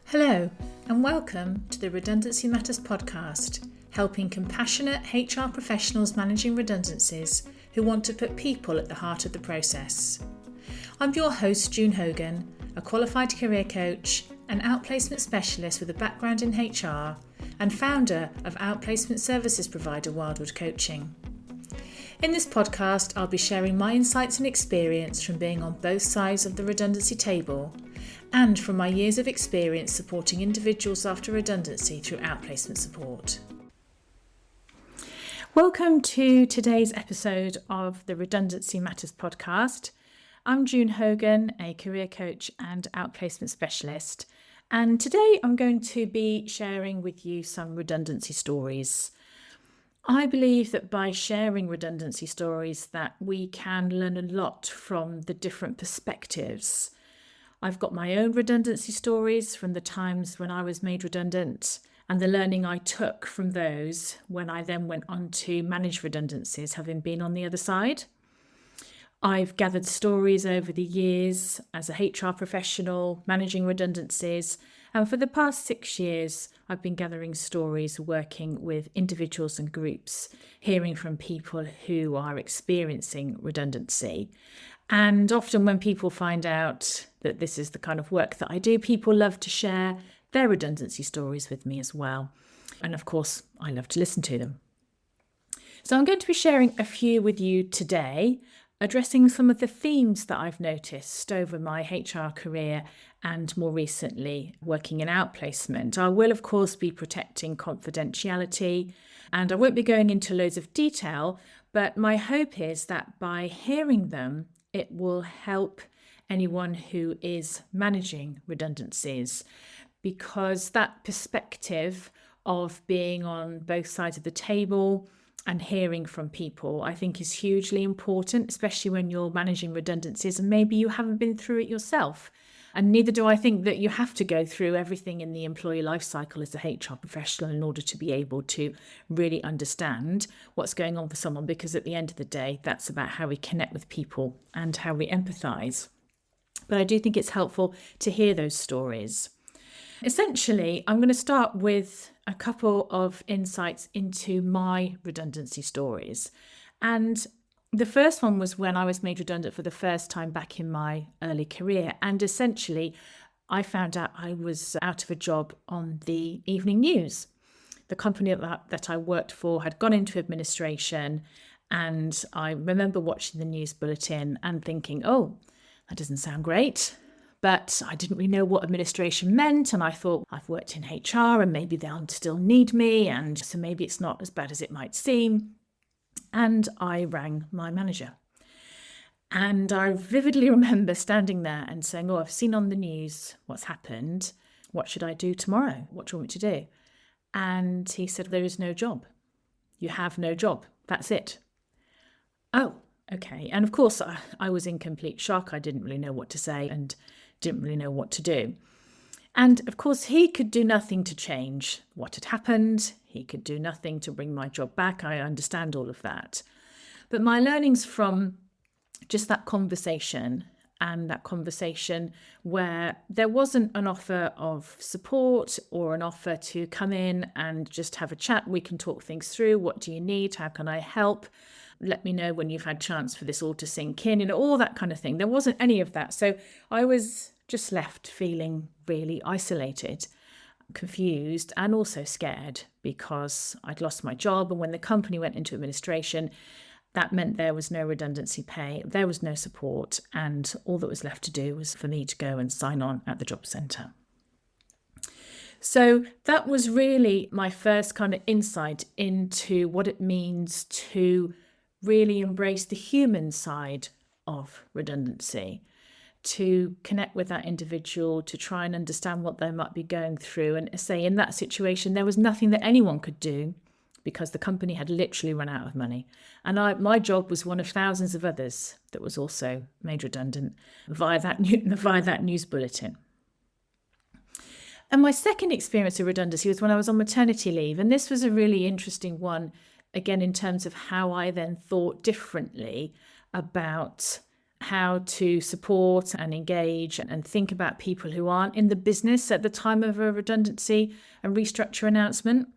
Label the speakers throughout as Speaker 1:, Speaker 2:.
Speaker 1: Hello, and welcome to the Redundancy Matters podcast, helping compassionate HR professionals managing redundancies who want to put people at the heart of the process. I'm your host, June Hogan, a qualified career coach and outplacement specialist with a background in HR and founder of outplacement services provider Wildwood Coaching. In this podcast, I'll be sharing my insights and experience from being on both sides of the redundancy table and from my years of experience supporting individuals after redundancy through outplacement support. Welcome to today's episode of the Redundancy Matters podcast. I'm June Hogan, a career coach and outplacement specialist, and today I'm going to be sharing with you some redundancy stories. I believe that by sharing redundancy stories that we can learn a lot from the different perspectives. I've got my own redundancy stories from the times when I was made redundant and the learning I took from those when I then went on to manage redundancies, having been on the other side. I've gathered stories over the years as a HR professional managing redundancies, and for the past 6 years I've been gathering stories working with individuals and groups, hearing from people who are experiencing redundancy. And often when people find out that this is the kind of work that I do, people love to share their redundancy stories with me as well. And of course, I love to listen to them. So I'm going to be sharing a few with you today, addressing some of the themes that I've noticed over my HR career and more recently working in outplacement. I will, of course, be protecting confidentiality and I won't be going into loads of detail, but my hope is that by hearing them, it will help anyone who is managing redundancies, because that perspective of being on both sides of the table and hearing from people, I think is hugely important, especially when you're managing redundancies and maybe you haven't been through it yourself. And neither do I think that you have to go through everything in the employee life cycle as a HR professional in order to be able to really understand what's going on for someone, because at the end of the day, that's about how we connect with people and how we empathise. But I do think it's helpful to hear those stories. Essentially, I'm going to start with a couple of insights into my redundancy stories. And the first one was when I was made redundant for the first time back in my early career. And essentially, I found out I was out of a job on the evening news. The company that I worked for had gone into administration. And I remember watching the news bulletin and thinking, oh, that doesn't sound great. But I didn't really know what administration meant. And I thought, I've worked in HR and maybe they'll still need me. And so maybe it's not as bad as it might seem. And I rang my manager. And I vividly remember standing there and saying, oh, I've seen on the news what's happened. What should I do tomorrow? What do you want me to do? And he said, there is no job. You have no job. That's it. Oh, okay. And of course, I was in complete shock. I didn't really know what to say and didn't really know what to do. And of course, he could do nothing to change what had happened. He could do nothing to bring my job back. I understand all of that. But my learnings from just that conversation, and that conversation where there wasn't an offer of support or an offer to come in and just have a chat. We can talk things through. What do you need? How can I help? Let me know when you've had chance for this all to sink in, all that kind of thing. There wasn't any of that. So I was just left feeling really isolated, confused, and also scared because I'd lost my job. And when the company went into administration, that meant there was no redundancy pay, there was no support, and all that was left to do was for me to go and sign on at the job centre. So that was really my first kind of insight into what it means to really embrace the human side of redundancy, to connect with that individual, to try and understand what they might be going through. And say in that situation, there was nothing that anyone could do because the company had literally run out of money. And my job was one of thousands of others that was also made redundant via that news bulletin. And my second experience of redundancy was when I was on maternity leave. And this was a really interesting one, again, in terms of how I then thought differently about how to support and engage and think about people who aren't in the business at the time of a redundancy and restructure announcement.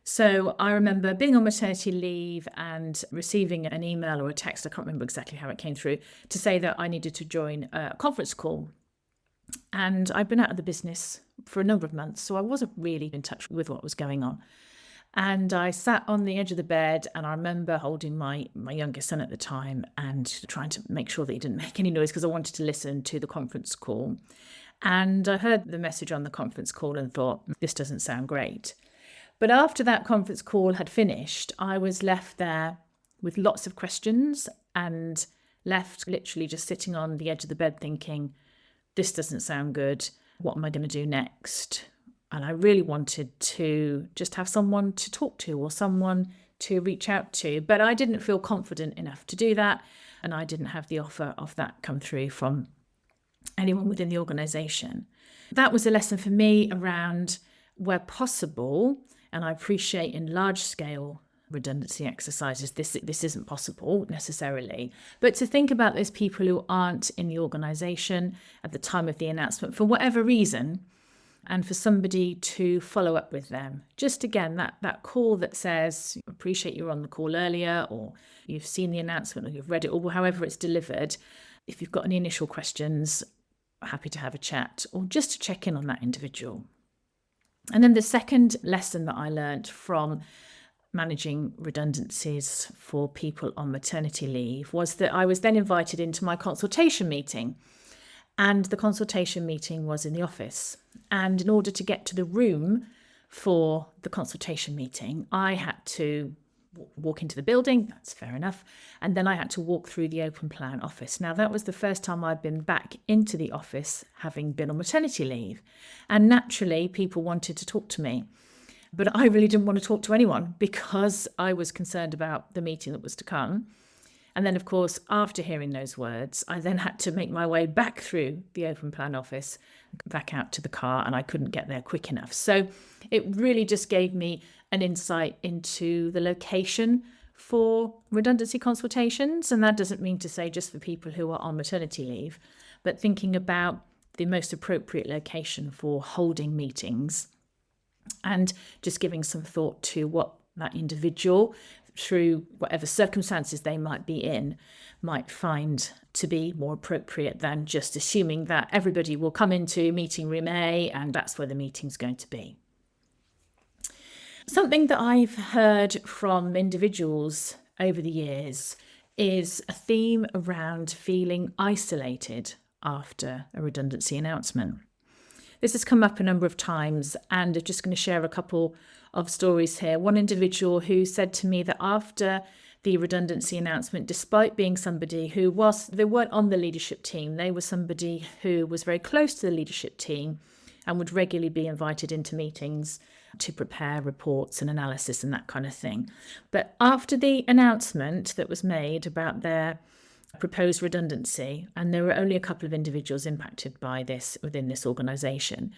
Speaker 1: So I remember being on maternity leave and receiving an email or a text, I can't remember exactly how it came through, to say that I needed to join a conference call. And I'd been out of the business for a number of months, so I wasn't really in touch with what was going on. And I sat on the edge of the bed, and I remember holding my youngest son at the time and trying to make sure that he didn't make any noise because I wanted to listen to the conference call. And I heard the message on the conference call and thought, this doesn't sound great. But after that conference call had finished, I was left there with lots of questions and left literally just sitting on the edge of the bed thinking, this doesn't sound good. What am I going to do next? And I really wanted to just have someone to talk to or someone to reach out to, but I didn't feel confident enough to do that. And I didn't have the offer of that come through from anyone within the organisation. That was a lesson for me around where possible, and I appreciate in large scale redundancy exercises, this isn't possible necessarily, but to think about those people who aren't in the organisation at the time of the announcement for whatever reason, and for somebody to follow up with them. Just again, that call that says, appreciate you were on the call earlier, or you've seen the announcement, or you've read it, or however it's delivered. If you've got any initial questions, happy to have a chat, or just to check in on that individual. And then the second lesson that I learned from managing redundancies for people on maternity leave was that I was then invited into my consultation meeting. And the consultation meeting was in the office. And in order to get to the room for the consultation meeting, I had to walk into the building, that's fair enough, and then I had to walk through the open plan office. Now, that was the first time I'd been back into the office, having been on maternity leave. And naturally, people wanted to talk to me. But I really didn't want to talk to anyone because I was concerned about the meeting that was to come. And then, of course, after hearing those words, I then had to make my way back through the open plan office, back out to the car, and I couldn't get there quick enough. So it really just gave me an insight into the location for redundancy consultations. And that doesn't mean to say just for people who are on maternity leave, but thinking about the most appropriate location for holding meetings and just giving some thought to what that individual, through whatever circumstances they might be in, might find to be more appropriate than just assuming that everybody will come into meeting room A and that's where the meeting's going to be. Something that I've heard from individuals over the years is a theme around feeling isolated after a redundancy announcement. This has come up a number of times, and I'm just going to share a couple of stories here. One individual who said to me that after the redundancy announcement, despite being somebody they weren't on the leadership team, they were somebody who was very close to the leadership team and would regularly be invited into meetings to prepare reports and analysis and that kind of thing. But after the announcement that was made about their proposed redundancy, and there were only a couple of individuals impacted by this within this organisation,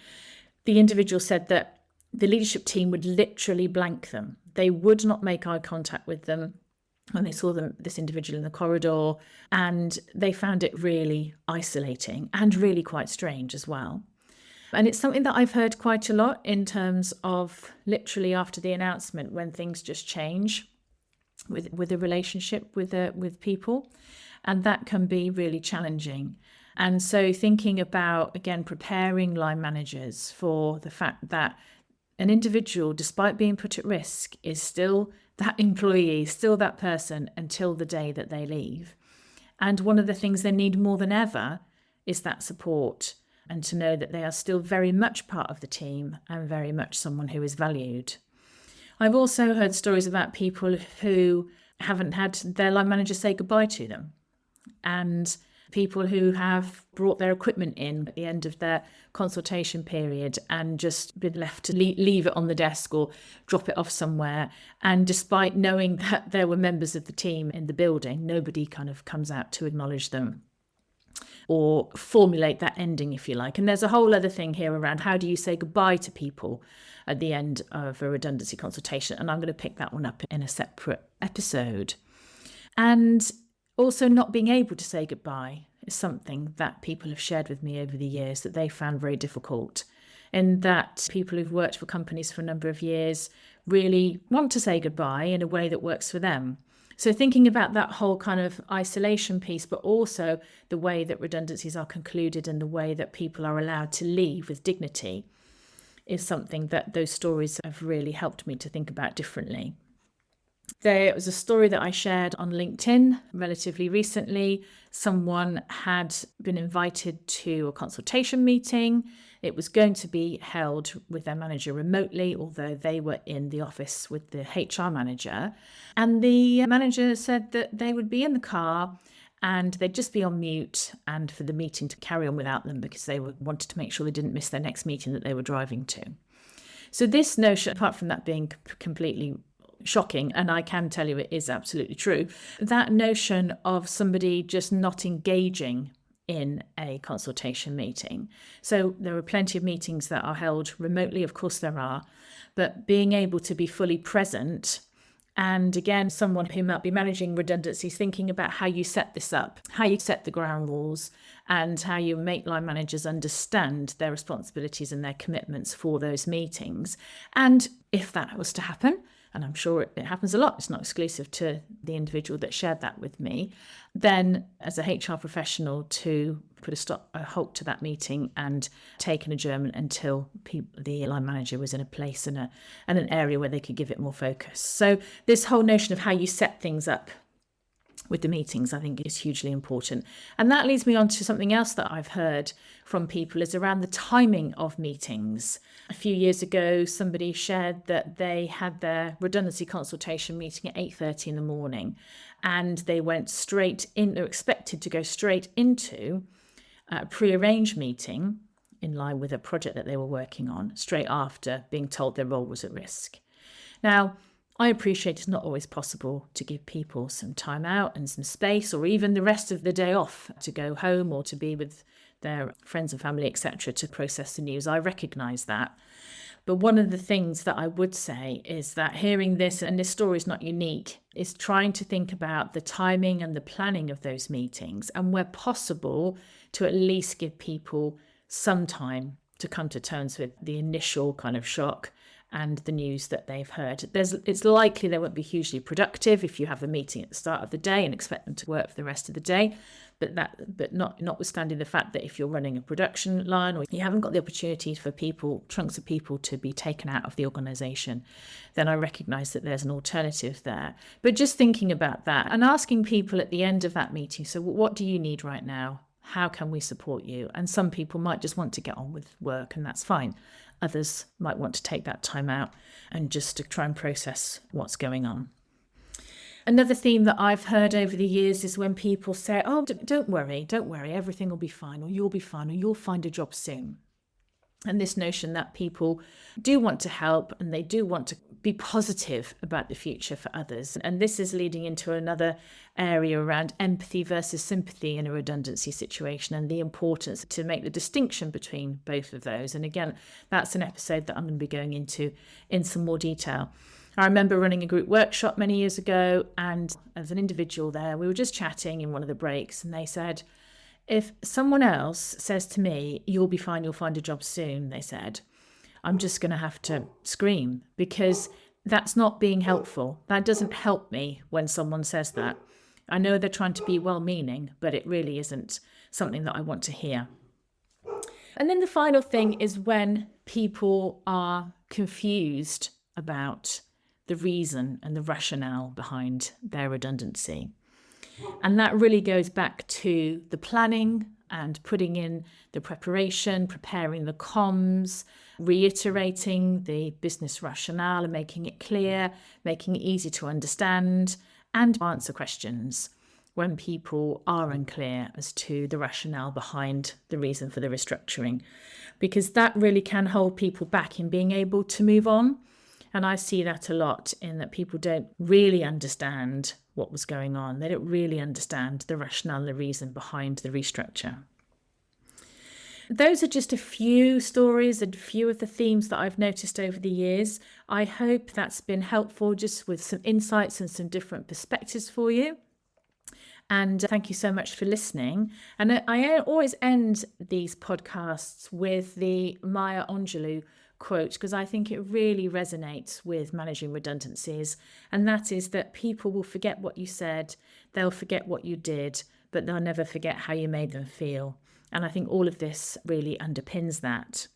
Speaker 1: the individual said that the leadership team would literally blank them. They would not make eye contact with them when they saw this individual in the corridor, and they found it really isolating and really quite strange as well. And it's something that I've heard quite a lot in terms of literally after the announcement, when things just change with a relationship with people. And that can be really challenging. And so thinking about, again, preparing line managers for the fact that an individual, despite being put at risk, is still that employee, still that person until the day that they leave. And one of the things they need more than ever is that support, and to know that they are still very much part of the team and very much someone who is valued. I've also heard stories about people who haven't had their line manager say goodbye to them, and people who have brought their equipment in at the end of their consultation period and just been left to leave it on the desk or drop it off somewhere. And despite knowing that there were members of the team in the building, nobody kind of comes out to acknowledge them or formulate that ending, if you like. And there's a whole other thing here around how do you say goodbye to people at the end of a redundancy consultation. And I'm going to pick that one up in a separate episode. And Also, not being able to say goodbye is something that people have shared with me over the years that they found very difficult. And that people who've worked for companies for a number of years really want to say goodbye in a way that works for them. So thinking about that whole kind of isolation piece, but also the way that redundancies are concluded and the way that people are allowed to leave with dignity is something that those stories have really helped me to think about differently. There was a story that I shared on LinkedIn relatively recently. Someone had been invited to a consultation meeting. It was going to be held with their manager remotely, although they were in the office with the HR manager. And the manager said that they would be in the car and they'd just be on mute and for the meeting to carry on without them because they wanted to make sure they didn't miss their next meeting that they were driving to. So this notion, apart from that being completely shocking, and I can tell you it is absolutely true, that notion of somebody just not engaging in a consultation meeting. So there are plenty of meetings that are held remotely, of course there are, but being able to be fully present. And again, someone who might be managing redundancies, thinking about how you set this up, how you set the ground rules, and how you make line managers understand their responsibilities and their commitments for those meetings. And if that was to happen, and I'm sure it happens a lot, it's not exclusive to the individual that shared that with me, then as a HR professional to put a halt to that meeting and take an adjournment until the line manager was in a place and an area where they could give it more focus. So this whole notion of how you set things up with the meetings, I think, is hugely important. And that leads me on to something else that I've heard from people is around the timing of meetings. A few years ago, somebody shared that they had their redundancy consultation meeting at 8:30 in the morning, and they went straight in, they were expected to go straight into a pre-arranged meeting in line with a project that they were working on, straight after being told their role was at risk. Now, I appreciate it's not always possible to give people some time out and some space or even the rest of the day off to go home or to be with their friends and family, etc., to process the news. I recognise that. But one of the things that I would say is that hearing this, and this story is not unique, is trying to think about the timing and the planning of those meetings and where possible to at least give people some time to come to terms with the initial kind of shock and the news that they've heard. It's likely they won't be hugely productive if you have a meeting at the start of the day and expect them to work for the rest of the day. But notwithstanding the fact that if you're running a production line or you haven't got the opportunity for chunks of people to be taken out of the organisation, then I recognise that there's an alternative there. But just thinking about that and asking people at the end of that meeting, so what do you need right now? How can we support you? And some people might just want to get on with work, and that's fine. Others might want to take that time out and just to try and process what's going on. Another theme that I've heard over the years is when people say, oh, don't worry, everything will be fine, or you'll be fine, or you'll find a job soon. And this notion that people do want to help and they do want to be positive about the future for others. And this is leading into another area around empathy versus sympathy in a redundancy situation and the importance to make the distinction between both of those. And again, that's an episode that I'm going to be going into in some more detail. I remember running a group workshop many years ago, and as an individual there, we were just chatting in one of the breaks, and they said, if someone else says to me, you'll be fine, you'll find a job soon, they said, I'm just going to have to scream because that's not being helpful. That doesn't help me when someone says that. I know they're trying to be well-meaning, but it really isn't something that I want to hear. And then the final thing is when people are confused about the reason and the rationale behind their redundancy. And that really goes back to the planning and putting in the preparation, preparing the comms, reiterating the business rationale and making it clear, making it easy to understand and answer questions when people are unclear as to the rationale behind the reason for the restructuring, because that really can hold people back in being able to move on. And I see that a lot in that people don't really understand what was going on. They don't really understand the rationale and the reason behind the restructure. Those are just a few stories and a few of the themes that I've noticed over the years. I hope that's been helpful just with some insights and some different perspectives for you. And thank you so much for listening. And I always end these podcasts with the Maya Angelou quote, because I think it really resonates with managing redundancies. And that is that people will forget what you said, they'll forget what you did, but they'll never forget how you made them feel. And I think all of this really underpins that.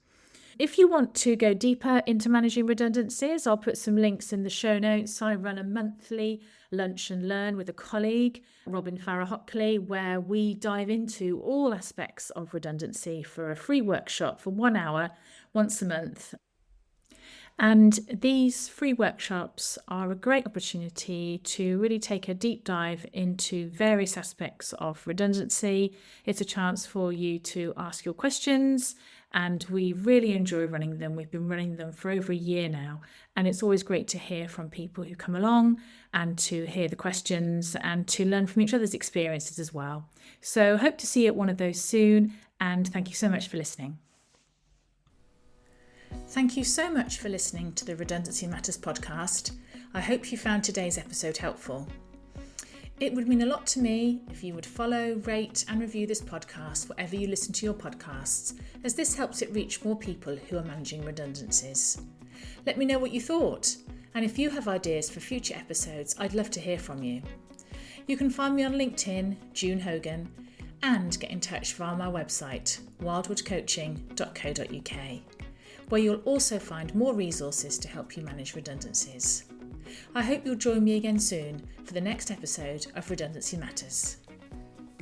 Speaker 1: If you want to go deeper into managing redundancies, I'll put some links in the show notes. I run a monthly lunch and learn with a colleague, Robin Farah-Hockley, where we dive into all aspects of redundancy for a free workshop for 1 hour once a month. And these free workshops are a great opportunity to really take a deep dive into various aspects of redundancy. It's a chance for you to ask your questions, and we really enjoy running them. We've been running them for over a year now, and it's always great to hear from people who come along and to hear the questions and to learn from each other's experiences as well. So hope to see you at one of those soon, and thank you so much for listening. Thank you so much for listening to the Redundancy Matters podcast. I hope you found today's episode helpful. It would mean a lot to me if you would follow, rate and review this podcast wherever you listen to your podcasts, as this helps it reach more people who are managing redundancies. Let me know what you thought, and if you have ideas for future episodes, I'd love to hear from you. You can find me on LinkedIn, June Hogan, and get in touch via my website, wildwoodcoaching.co.uk. where you'll also find more resources to help you manage redundancies. I hope you'll join me again soon for the next episode of Redundancy Matters.